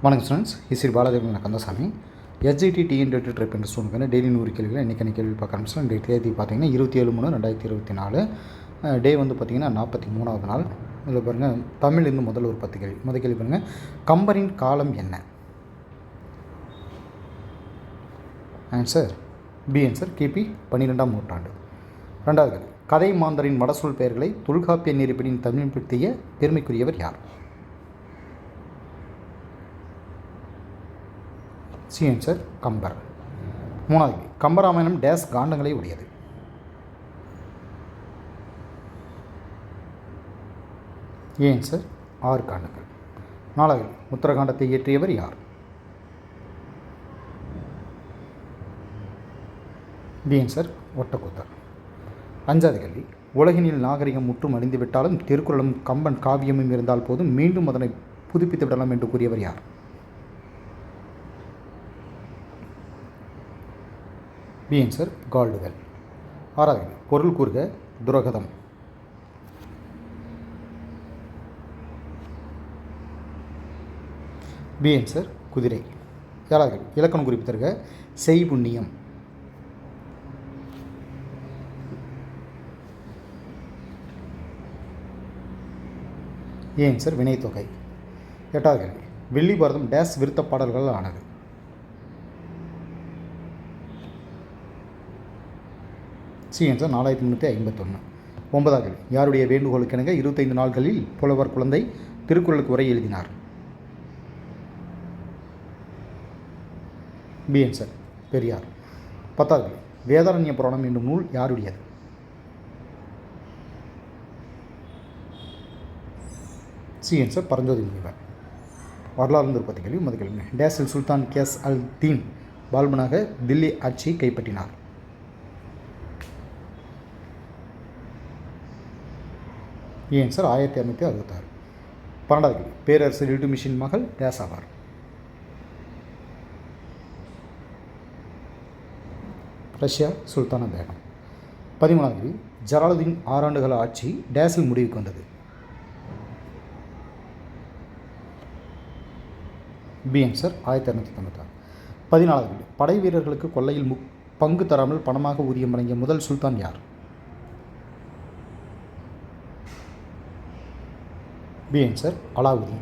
வணக்கம் students, Shri Balaji Kandasamy. SGT TNTET trip என்ற ஸ்டூடெண்ட்க்கு டெய்லி 100 கேள்விகள் இன்றைக்கி கேள்வி பார்க்க ஆரம்பிச்சோம். இன்றைய தேதி பார்த்திங்கன்னா 27/3/2024. டே வந்து பார்த்திங்கன்னா 43வது நாள். இதில் பாருங்கள், தமிழ்லேருந்து முதல் ஒரு 10 கேள்வி. முதல் கேள்வி பாருங்கள், கம்பரின் காலம் என்ன? ஆன்சர் பி ஆன்சர் கிபி 12ஆம் நூற்றாண்டு. ரெண்டாவது கேள்வி, கதை மாந்தரின் வடசொல் பெயர்களை தொல்காப்பிய நெறிப்படியின் தமிழ்படுத்திய பெருமைக்குரியவர் யார்? C answer Kambar. மூணாவது, கம்பராமாயணம் டேஸ் காண்டங்களை உடையது? ஏ ஆன்சர் 6 காண்டங்கள். நாலாவது, உத்தரகாண்டத்தை இயற்றியவர் யார்? B answer Ottakoothar. அஞ்சாவது கேள்வி, உலகினில் நாகரிகம் முற்றும் அழிந்துவிட்டாலும் திருக்குறளும் கம்பன் காவியமும் இருந்தால் போதும், மீண்டும் அதனை புதுப்பித்து விடலாம் என்று கூறியவர் யார்? B answer Caldwell. ஆறாவது, பொருள் கூறுக துரகதம்? பி ஆன்சர் குதிரை. ஏழாவது, இலக்கணம் குறிப்பு தருக செய்புண்ணியம்? ஏ ஆன்சர் வினைத்தொகை. எட்டாவது கேள்வி, வெள்ளி பாரதம் டேஸ் விருத்த பாடல்கள் ஆனது? C answer 4351. ஒன்பதாவது கேள்வி, யாருடைய வேண்டுகோளுக்கிணங்க 25 நாட்களில் புலவர் குழந்தை திருக்குறளுக்கு உரை எழுதினார்? B answer Periyar. பத்தாவது கேள்வி, வேதாரண்ய புராணம் என்னும் நூல் யாருடையது? சி ஆன்சர் பரஞ்சோதி முனிவர். வரலாறு 10 கேள்வி. முதல் கேள்வி, டேஸில் சுல்தான் கியாஸ் அல் தீன் பால்பனாக தில்லி ஆட்சியை கைப்பற்றினார்? A answer 1566. 12வது கேள்வி, பேரரசர் இல்டுமிஷின் மகள் டேஸ் ஆவார்? ரஷ்யா சுல்தானா பேகம். 13வது கேள்வி, ஜலாலுதீன் 6 ஆண்டுகால ஆட்சி டேஸில் முடிவுக்கு வந்தது? B answer 1696. 14வது கேள்வி, படை வீரர்களுக்கு கொள்ளையில் பங்கு தராமல் பணமாக ஊதியம் வழங்கிய முதல் சுல்தான் யார்? B answer Alauddin.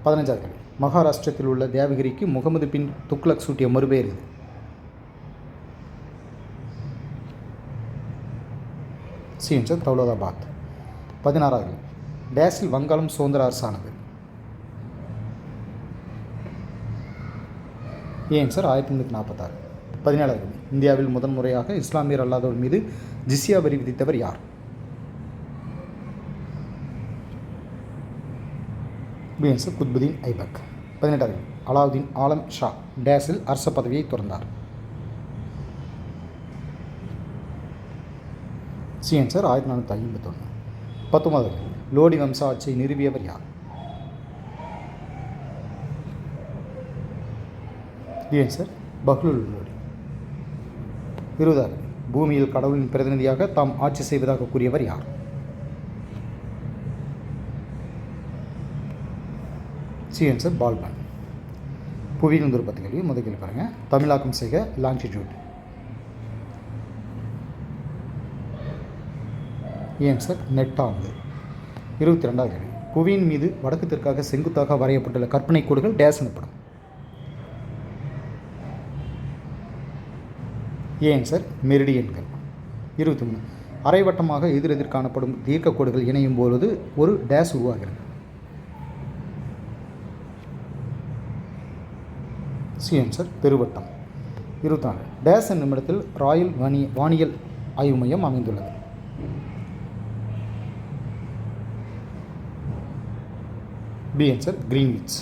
15வது கேள்வி, மகாராஷ்டிரத்தில் உள்ள தேவகிரிக்கு முகமது பின் துக்ளக் சூட்டிய மறுபெயர் இது? C answer Daulatabad. 16வது கேள்வி, டேஸில் வங்காளம் சுதந்திர அரசானது? A answer 1846. 17வது கேள்வி, இந்தியாவில் முதன்முறையாக இஸ்லாமியர் அல்லாதவர் மீது ஜிஸ்யா வரி விதித்தவர் யார்? B answer Qutbuddin Aibak. 18வது, அலாவுதீன் ஆலம் ஷா டேஸில் அரச பதவியை துறந்தார்? C answer 1451. 19வது, லோடி வம்ச ஆட்சியை நிறுவியவர் யார்? B answer Bahlul Lodi. 20வது, பூமியில் கடவுளின் பிரதிநிதியாக தாம் ஆட்சி செய்வதாக கூறியவர் யார்? C answer Balban. புவியில் 10 கேள்வி. முதல் கேள்வி பாருங்கள், தமிழாக்கம் செய்க லாங்கிடியூட்? A answer நெட்டாங்கு. 22வது கேள்வி, புவியின் மீது வடக்கு தெற்காக செங்குத்தாக வரையப்பட்டுள்ள கற்பனை கோடுகள் டேஸ் எனப்படும்? A answer மெரிடியன்கள். 23, அரைவட்டமாக எதிரெதிர் காணப்படும் தீர்க்க கோடுகள் இணையும் பொழுது ஒரு டேஸ் உருவாகிறது? C answer பெருவட்டம். 24, டேஸ் என்னும் இடத்தில் ராயல் வானியல் ஆய்வு மையம் அமைந்துள்ளது? B answer Greenwich.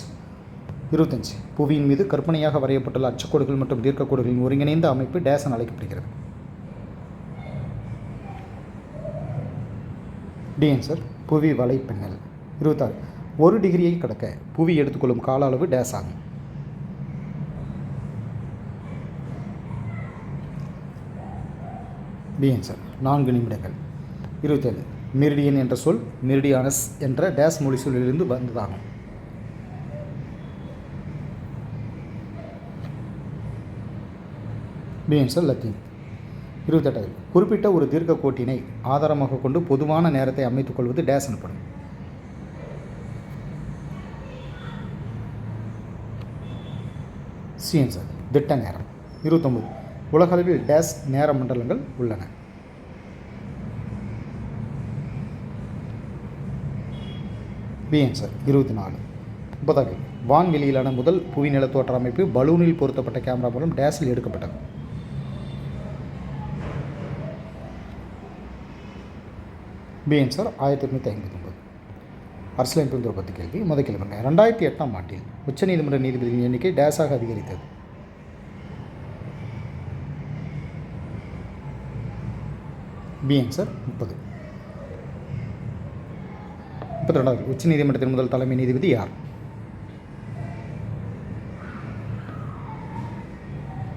25, புவியின் மீது கற்பனையாக வரையப்பட்டுள்ள அச்சக்கோடுகள் மற்றும் தீர்க்கக்கோடுகளின் ஒருங்கிணைந்த அமைப்பு டேஸ் என அழைக்கப்படுகிறது? டி ஆன்சர் புவி வலைப்பின்னல். 26, 1 டிகிரியை கடக்க புவி எடுத்துக்கொள்ளும் கால அளவு டேஸ் ஆகும்? பி ஆன்சர் 4 நிமிடங்கள். 27, மெரிடியன் என்ற சொல் மெரிடியானஸ் என்ற டேஸ் மொழி சொல்லிலிருந்து வந்ததாகும்? B answer Latin. 28வது குறிப்பிட்ட ஒரு தீர்க்க கோட்டினை ஆதாரமாக கொண்டு பொதுவான நேரத்தை அமைத்துக் கொள்வது டேஸ் எனப்படும். சி ஆன்சர் திட்ட நேரம். 29 உலகளவில் டேஸ் நேர மண்டலங்கள் உள்ளன. B answer 24. 30வது வான்வெளியிலான முதல் புவிநில தோற்ற அமைப்பு பலூனில் பொருத்தப்பட்ட கேமரா மூலம் டேஸில் எடுக்கப்பட்டது. B answer 1859. அரசியலமைப்பு 10 கேள்வி. முதல் கேள்வி 2008ஆம் ஆண்டில் உச்சநீதிமன்ற நீதிபதிகளின் எண்ணிக்கை டேஸாக அதிகரித்தது. B answer 30. 32வது உச்சநீதிமன்றத்தின் முதல் தலைமை நீதிபதி யார்?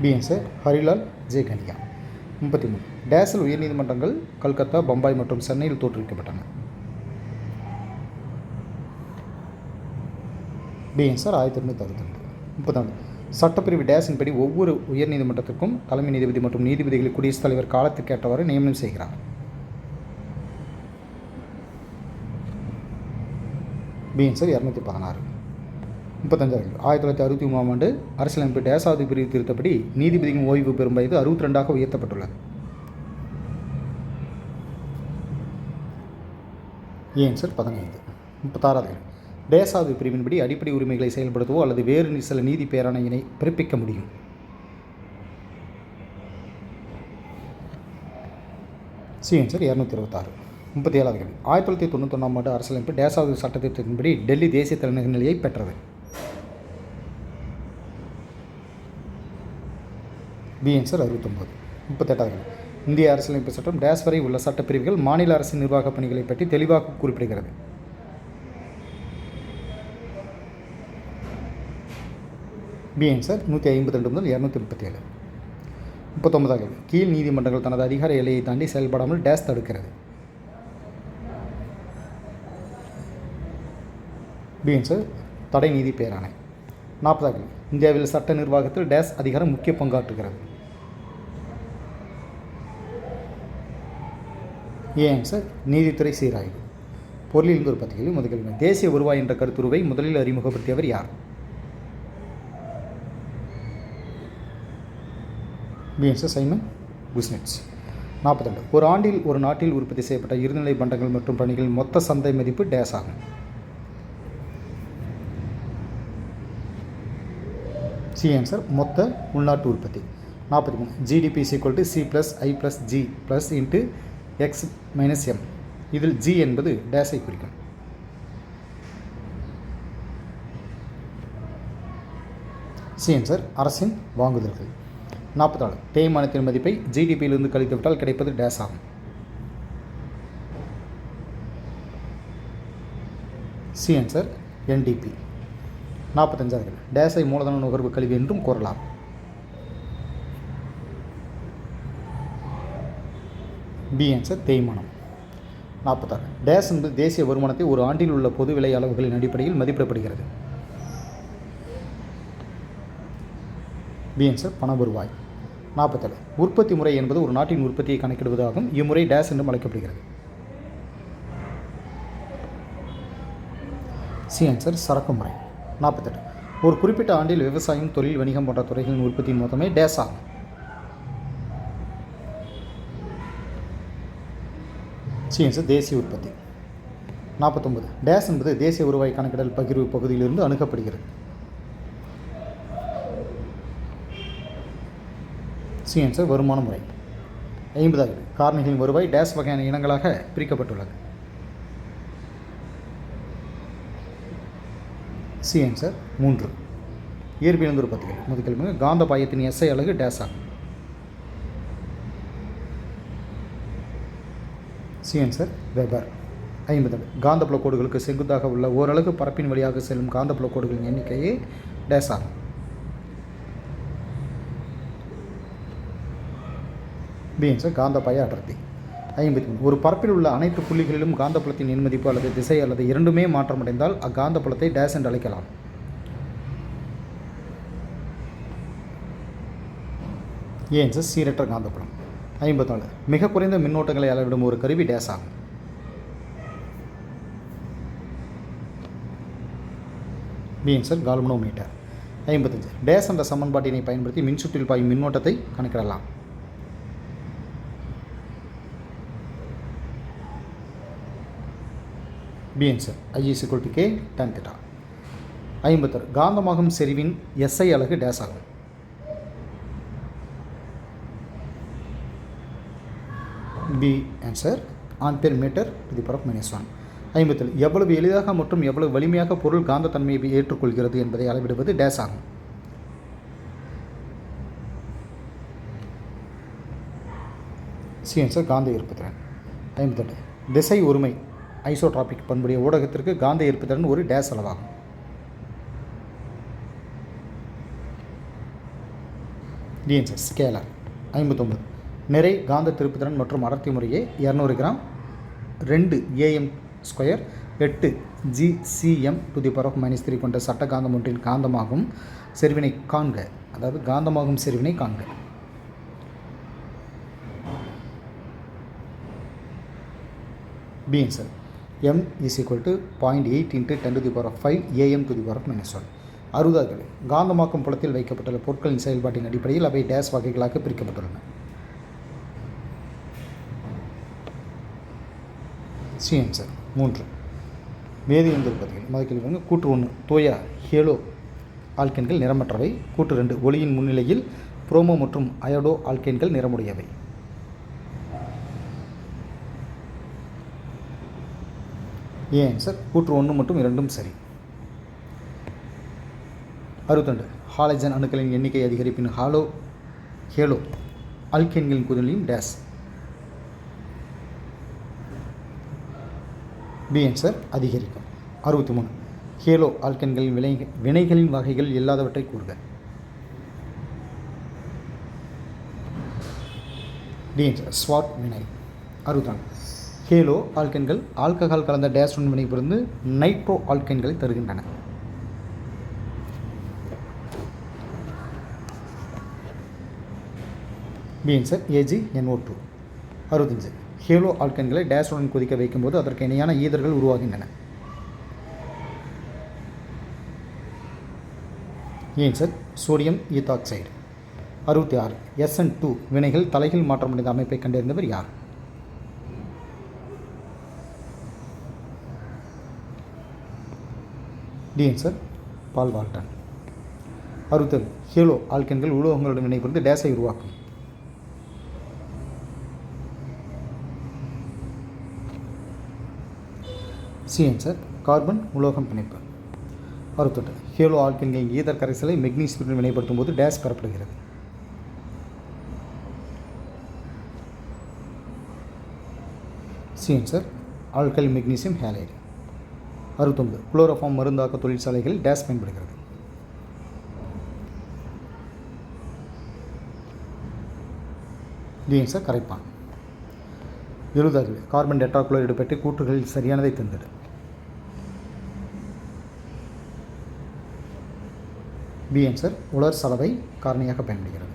B answer Harilal J Kania. 33 டேஸில் உயர்நீதிமன்றங்கள் கல்கத்தா, பம்பாய் மற்றும் சென்னையில் தோற்றுவிக்கப்பட்டன. B answer 1962. 34 சட்டப்பிரிவு டேஸின் படி ஒவ்வொரு உயர்நீதிமன்றத்திற்கும் தலைமை நீதிபதி மற்றும் நீதிபதிகளை குடியரசுத் தலைவர் காலத்திற்கு ஏற்றவாறு நியமனம் செய்கிறார். B answer 216. 35 1963ஆம் ஆண்டு அரசியலமைப்பு டேஸாவது பிரிவு திருத்தப்படி நீதிபதியின் ஓய்வு பெறும் வயது 62ஆக உயர்த்தப்பட்டுள்ளது. A answer 15. 36 டேஸாவது பிரிவின்படி அடிப்படை உரிமைகளை செயல்படுத்தவோ அல்லது வேறு சில நீதி பேராணையினை பிறப்பிக்க முடியும். C answer 226. 37 1991ஆம் ஆண்டு அரசியலமைப்பு டேஸாவது சட்டத்திட்டத்தின்படி டெல்லி தேசிய தலைநகர் நிலையை பெற்றது. B answer 69. 38 இந்திய அரசியலமைப்பு சட்டம் டேஸ் வரை உள்ள சட்டப்பிரிவுகள் மாநில அரசின் நிர்வாகப் பணிகளை பற்றி தெளிவாக குறிப்பிடுகிறது. பி ஆன்சர் 152 முதல் 237. 39 கீழ் நீதிமன்றங்கள் தனது அதிகார எல்லையை தாண்டி செயல்படாமல் டேஸ் தடுக்கிறது. பி ஆன்சர் தடை நீதி பேராணை. 40 இந்தியாவில் சட்ட நிர்வாகத்தில் டேஸ் அதிகாரம் முக்கிய பங்காற்றுகிறது. ஏ ஆன்சர் நீதித்துறை சீராய்வு. பொருளிலிருந்து ஒரு 10 கேள்வி. முதல் கேள்வி தேசிய வருவாய் என்ற கருத்துருவை முதலில் அறிமுகப்படுத்தியவர் யார்? B answer Simon குஸ்னெட்ஸ். 42 ஒரு ஆண்டில் ஒரு நாட்டில் உற்பத்தி செய்யப்பட்ட இருநிலை பண்டங்கள் மற்றும் பணிகளின் மொத்த சந்தை மதிப்பு டேஸ் ஆகும். சி ஆன்சர் மொத்த உள்நாட்டு உற்பத்தி. 43 GDP C plus I plus G plus into X minus M. இதில் ஜி என்பது டேஸை குறிக்கும். சி ஆன்சர் அரசின் வாங்குதல்கள். 44 தேய்மானத்தின் மதிப்பை ஜிடிபியிலிருந்து கழித்துவிட்டால் கிடைப்பது டேஸ் ஆகும். C answer NDB. 45 டேஸை மூலதன நுகர்வு கழிவு என்றும் கூறலாம். பி ஆன்சர் தேய்மானம். 46 டேஸ் என்பது தேசிய வருமானத்தை ஒரு ஆண்டில் உள்ள பொது விலை அளவுகளின் அடிப்படையில் மதிப்பிடப்படுகிறது. பி ஆன்சர் பண வருவாய். 47 உற்பத்தி முறை என்பது ஒரு நாட்டின் உற்பத்தியை கணக்கிடுவதாகும். இம்முறை டேஸ் என்றும் அழைக்கப்படுகிறது. சி ஆன்சர் சரக்கு முறை. 48 ஒரு குறிப்பிட்ட ஆண்டில் விவசாயம், தொழில், வணிகம் போன்ற துறைகளின் உற்பத்தியின் மொத்தமே டேஸ் ஆகும். சி ஆன்சர் தேசிய உற்பத்தி. 49 டேஸ் என்பது தேசிய வருவாய் கணக்கிடல் பகிர்வு பகுதியிலிருந்து அணுகப்படுகிறது. சி ஆன்சர் வருமான முறை. 50 காரணிகளின் வருவாய் டேஸ் வகையான இனங்களாக பிரிக்கப்பட்டுள்ளது. C answer 3. இயற்பியல் ஒரு 10 கேள்வி. முதல் கேள்வி காந்த பாயத்தின் எஸ்ஐ அலகு டேஸ் ஆகும். C answer weber. 50 காந்தப்புல கோடுகளுக்கு செங்குத்தாக உள்ள ஓரளவு பரப்பின் வழியாக செல்லும் காந்தப்புல கோடுகளின் எண்ணிக்கையே டேஸ் ஆகும். பி ஆன்சர் காந்தப்பாய அடர்த்தி. 53 ஒரு பரப்பில் உள்ள அனைத்து புள்ளிகளிலும் காந்தப்புலத்தின் எண்மதிப்பு அல்லது திசை அல்லது இரண்டுமே மாற்றமடைந்தால் அக்காந்தப்புலத்தை டேஸ் என்று அழைக்கலாம். ஏன் சார் சீரற்ற காந்தப்புலம். 54 மிக குறைந்த மின்னோட்டங்களை அளவிடும் ஒரு கருவி டேஸ் ஆகும். B answer galvanometer. 55 டேஸ் என்ற சமன்பாட்டினை பயன்படுத்தி மின்சுற்றில் பாயும் மின்னோட்டத்தை கணக்கிடலாம். B answer I = K tan θ. 56 காந்தமாகும் செறிவின் SI அலகு டேஸ் ஆகும். B answer ampere metre ⁻⁻1. 57 எவ்வளவு எளிதாக மற்றும் எவ்வளவு வலிமையாக பொருள் காந்த தன்மையை ஏற்றுக்கொள்கிறது என்பதை அளவிடுவது டேஸ் ஆகும். சி ஆன்சர் காந்த ஈர்ப்புத்திறன். 58 திசை ஒருமை ஐசோட்ராபிக் பண்புடைய ஊடகத்திற்கு காந்த ஈர்ப்புத்திறன் ஒரு டேஸ் அளவாகும். D answer scalar. 59 நிறை காந்த திருப்புத்திறன் மற்றும் அடர்த்தி முறையே 200 கிராம் 2 AM² 8 GCm⁻³ கொண்ட சட்ட காந்தம் ஒன்றின் காந்தமாகும் செறிவினை காண்க. அதாவது காந்தமாகும் செறிவினை காண்க. B answer M = 0.8 × 10⁵ AM⁻⁻1. 60 காந்தமாக்கும் புலத்தில் வைக்கப்பட்டுள்ள பொருட்களின் செயல்பாட்டின் அடிப்படையில் அவை டேஸ் வகைகளாக பிரிக்கப்பட்டுள்ளன. சி ஆன்சர் 3 வேதியியல் பகுதிகள். முதல் கூற்று 1 தூய ஹேலோ ஆல்கேன்கள் நிறமற்றவை. கூற்று 2 ஒளியின் முன்னிலையில் புரோமோ மற்றும் அயோடோ ஆல்கேன்கள் நிறமுடையவை. ஏ ஆன்சர் கூற்று 1 மற்றும் 2 சரி. 62 ஹாலஜன் அணுக்களின் எண்ணிக்கை அதிகரிப்பின் ஹேலோ ஆல்கேன்களின் குதிரையும் டேஸ். பி ஆன்சர் அதிகரிக்கும். 63 ஹேலோ ஆல்கேன்களின் வினைகளின் வகைகள் இல்லாதவற்றை கூறுக. டி ஆன்சர் ஸ்வாட் வினை. 64 ஹேலோ ஆல்கேன்கள் ஆல்கஹால் கலந்த டேஸுடன் வினைபுரிந்து நைட்ரோ ஆல்கேன்களை தருகின்றன. B answer AgNO2. 65 ஹேலோ ஆல்கேன்களை டேஸுடன் கொதிக்க வைக்கும்போது அதற்கு இணையான ஈதர்கள் உருவாகின்றன. Answer sodium ethoxide. 66 SN2 வினைகள் தலைகீழ் மாற்றமடைந்த அமைப்பை கண்டறிந்தவர் யார்? டி ஆன்சர் பால் வால்டன். 67 ஹேலோ ஆல்கேன்கள் உலோகங்களுடன் வினைபுரிந்து டேஸை உருவாக்கும். சி ஆன்சர் கார்பன் உலோகம் பிணைப்பு. 68 ஹேலோ ஆல்கேன்களின் ஈதர் கரைசலை மெக்னீசியத்துடன் வினைப்படுத்தும் போது டேஸ் பெறப்படுகிறது. C answer alkyl magnesium halide. 69 chloroform மருந்தாக்க தொழிற்சாலைகள் டேஸ் பயன்படுகிறது. டி ஆன்சர் கரைப்பான். 70 கார்பன் டெட்ராக்ளோரைடு பற்றி கூற்றுகளில் சரியானதை தந்தது. பி ஆன்சர் உலர் சலவை காரணியாக பயன்படுகிறது.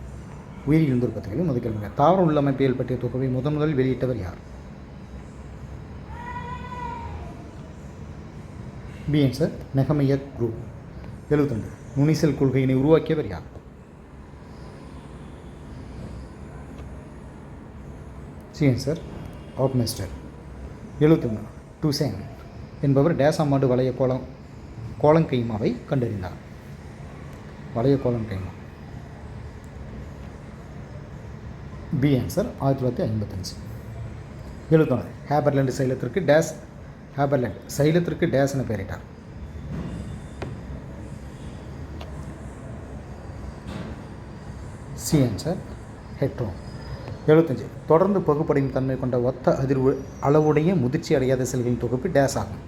உயிரியல் உற்பத்திகளில் முதல் தாவர உள்ளமைப்பியல் பற்றிய தொகுப்பை முதலில் வெளியிட்டவர் யார்? பி ஆன்சர் நெகமையா குரூப். 72 நுனிசெல் கொள்கையினை உருவாக்கியவர் யார்? C answer ஆப்மெஸ்டர். 71 டுசேன் என்பவர் டேசாமாண்டு வளைய கோலங்கைமாவை கண்டறிந்தார். வளைய கோலங்கைமா. B answer 1955. 71 ஹேபர்லேண்ட் சைலத்திற்கு டேஸ் என பெயரிட்டார். C answer hetero. 75 தொடர்ந்து பகுப்படையும் தன்மை கொண்ட ஒத்த அதிர்வு அளவுடைய முதிர்ச்சி அடையாத செல்களின் தொகுப்பு டேஸ் ஆகும்.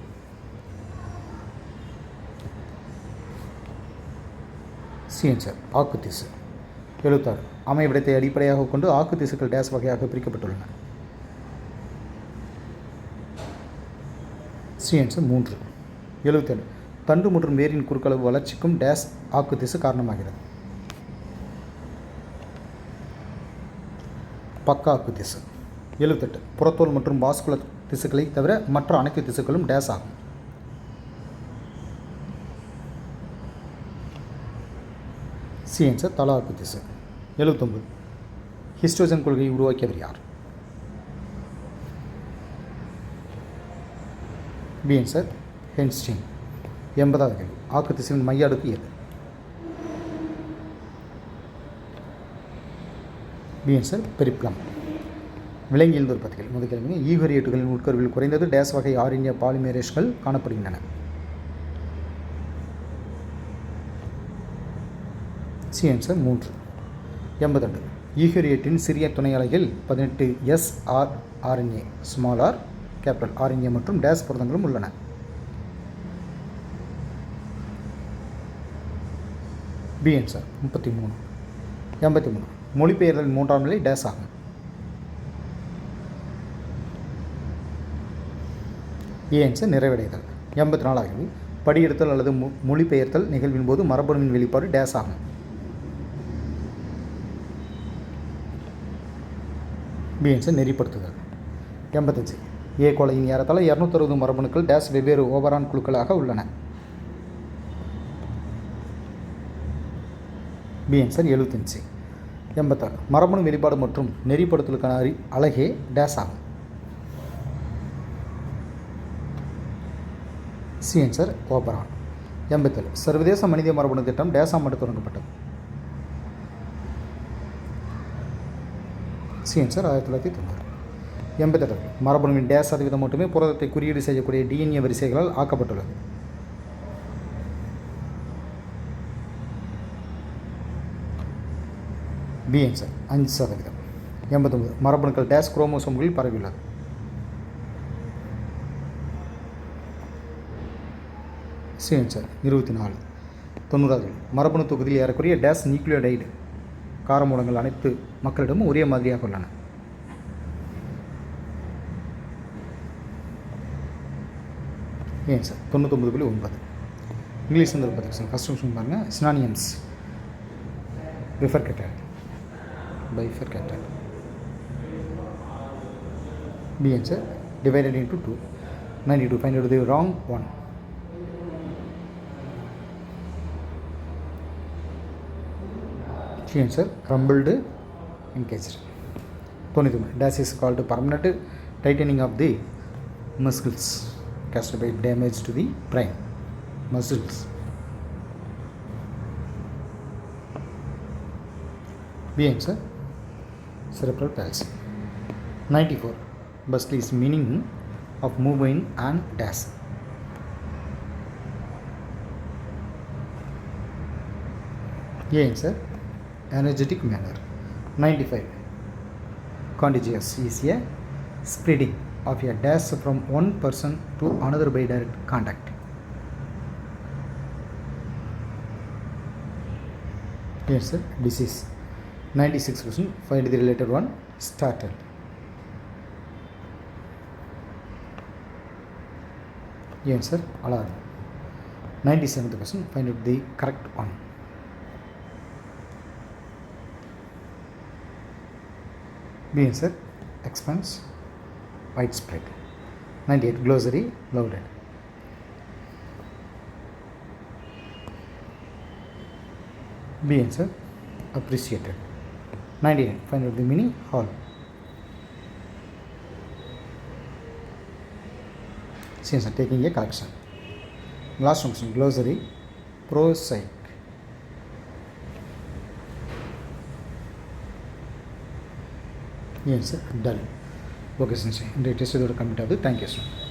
சி ஆன்சர் ஆக்கு திசு. 76 அமைவிடத்தை அடிப்படையாக கொண்டு ஆக்கு திசுக்கள் டேஸ் வகையாக பிரிக்கப்பட்டுள்ளன. C answer 3. 77 தண்டு மற்றும் வேரின் குறுக்களவு வளர்ச்சிக்கும் டேஸ் ஆக்கு திசு காரணமாகிறது. பக்காக்கு திசு. 78 புறத்தோல் மற்றும் வாஸ்குலர் திசுக்களை தவிர மற்ற அனைத்து திசுக்களும் டேஸ் ஆகும். சி ஆன்சர் தலாக்கு திசு. 79 ஹிஸ்டோஜன் கொள்கையை உருவாக்கியவர் யார்? B answer ஹென்ஸ்டீன். 80வது கேள்வி ஆக்கு திசுவின் மைய அடுக்கு எது? B answer periblem. விலங்கியல் உற்பத்திகள் முதல் கேள்வி ஈகரியட்டுகளின் உட்கருவில் குறைந்தது டேஸ் வகை ஆர்என்ஏ பாலிமேரேஸ்கள் காணப்படுகின்றன. C answer 3. 82 ஈகரியட்டின் சிறிய துணை அலைகள் 18 SR RNA small R capital RNA மற்றும் டேஸ் புரதங்களும் உள்ளன. B answer 33. 83 மொழிபெயர்தலின் மூன்றாம் நிலை டேஸ் ஆகும். A answer நிறைவடைதல். 84 படியெடுத்தல் அல்லது மொழிபெயர்த்தல் நிகழ்வின் போது மரபணுவின் வெளிப்பாடு டேஸ் ஆகும். B answer நெறிப்படுத்துதல். 85 ஏ கோலையின் ஏறத்தாழ 260 மரபணுக்கள் டேஸ் வெவ்வேறு ஓவரான் குழுக்களாக உள்ளன. B answer 75. 86 மரபணு வெளிப்பாடு மற்றும் நெறிப்படுத்தலுக்கான அலகே டேஸ் ஆகும். C answer Oberon. 87 சர்வதேச மனித மரபணு திட்டம் டேஸாம் மட்டும் தொடங்கப்பட்டது. C answer 1990. 88 மரபணுவின் டேஸ் சதவீதம் மட்டுமே புரதத்தை குறியீடு செய்யக்கூடிய DNA வரிசைகளால் ஆக்கப்பட்டுள்ளது. B answer 5%. 89 மரபணுக்கள் டேஸ் குரோமோசோம்களில் பரவியுள்ளது. C answer 24. 90 மரபணு தொகுதியில் ஏறக்குறைய டேஸ் நியூக்ளியோடைடு காரமூலங்கள் அனைத்து மக்களிடமும் ஒரே மாதிரியாக உள்ளன. ஆன்சர் 99.9. இங்கிலீஷ் வந்து பார்த்துக்கலாம். ஃபஸ்ட் கொஸ்டின் பாருங்கள். Synonyms bifurcated. B answer divided into 2. 92. Find out the wrong one. C answer crumbled encased. 93. Dash is called permanent tightening of the muscles caused by damage to the brain muscles. B answer cerebral palsy. 94. Buckley's meaning of moving and dash. A answer energetic manner. 95. Contagious is a spreading of a dash from one person to another by direct contact. Answer disease. 96%. Find the related one. Startled. Answer alarm. 97%. Find out the correct one. B answer expanse widespread. 98. Glossary loaded. B answer appreciated. 99. Find out the meaning hall. C answer taking a collection. Last function glossary prosaic. Answer dull. Okay, since the test is complete. Thank you, sir.